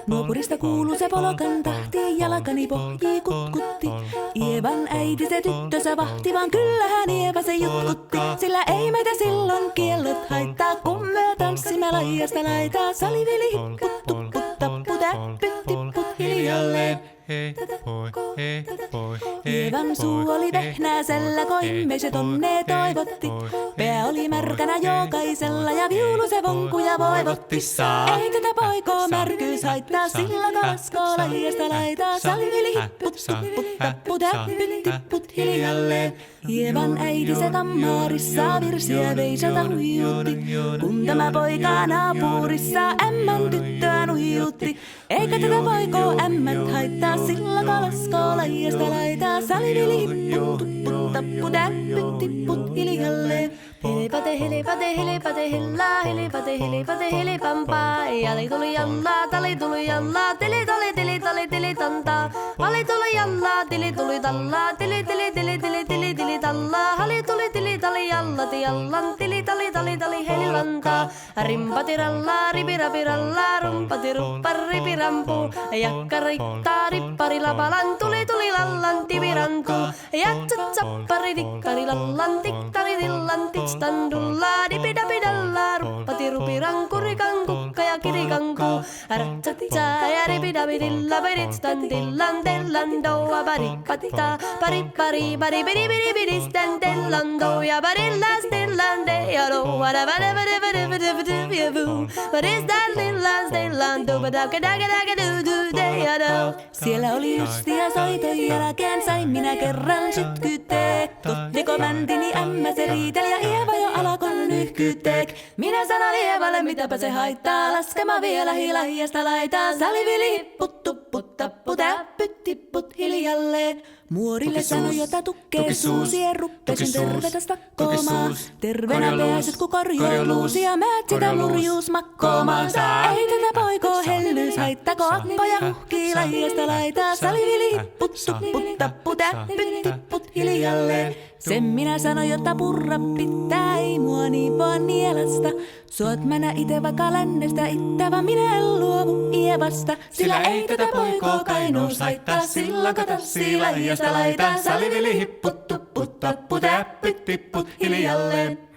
Nuopurista kuuluu se polokan tahti, jalkani pohjii kutkutti. Ievan äiti se tyttönsä vahti, vaan kyllähän Ieva se jutkutti. Sillä ei meitä silloin kiellot haittaa, kun me tanssimme laijasta laitaa. Salivili hipput, tupput, tapput, äppyt, tipput hiljalleen. Ievan suu oli vehnäisellä, koimme se tonne toivotti. Pää oli märkänä jokaisella ja viulu se vonkuja voivotti. Ei tätä poikoo märkyys haittaa, sillä kalaskoo laijasta laitaa. Salivili hipput, tupput, tapput, äppyt, tipput hiljalleen. Ievan äiti se tammaarissa virsiä veisata huijuutti. Kun tämä poika naapurissa ämmän tyttöä nuijuutti. Eikä tätä poikoo ämmät haittaa, sillä kalaskoo laijasta laitaa. Salivili hipput, tupput, tapput, äppyt, tipput hiljalleen. Hilipate, hilipate, hilipate, hillaa, hilipate, hilipate, hilipampaa. Jali tuli jallaa, tali tuli jallaa, tili tali, tili tali, tili tantaa. Hali tuli jallaa, tili tuli tallaa, tili tili tili tili tili tili tallaa. Hali tuli tili tali jallati jallan, tili tali tali tali helilantaa. Rimpati rallaa, ripirapi rallaa, rumpati ruppar ripirampu. Jakka riittaa, rippari lapalan, tuli tuli lallan, tivirantu. Jatsat sappari tikkari lallan, tikkari tillan, standulla dipidapidalla ruppati rupiranku rikankukka ja kirikanku ratsatsa ja ripidapidilla piditstan tellan doa paripatta paripari paripidipidipidi stellan doa parillas tellan de ja doa da vadavadavadavadavadavu what is that stellan doa dakadakadakadu de ja do. Siellä oli justia soiton jälkeen sain minä kerran sytkyteek. Tuttiko mäntini ämmä se riiteli ja Ieva jo alakon nyhkyteek. Minä sanon Ievalle mitäpä se haittaa, laskema vielä hilahiasta laitaa. Salivili hipput, tupput, tapput, äppyt, tipput hiljalleen. Muorille sanoi jota tukkee suusi ja ruppesin tervetä stakkoomaan. Terveenä pääset ku korjouluusi ja määt sitä murjuus makkoomaan. Ei tätä poikoo hellyys haittako akkoja huhkii lajiasta laitaa. Salivili hipput, tupput, tapput, äppyt, tipput hiljalleen. Sen minä sanoin, jotta purra pitää, ei mua niin vaan nielasta. Suot mänä ite vaikka lännestä ittävä, minä en luovu Ievasta. Sillä ei tätä poikoo kainuus haittaa, sillä katassii laijasta laitaa. Salivili hipput, tupput, tapput, äppyt, tipput hiljalleen.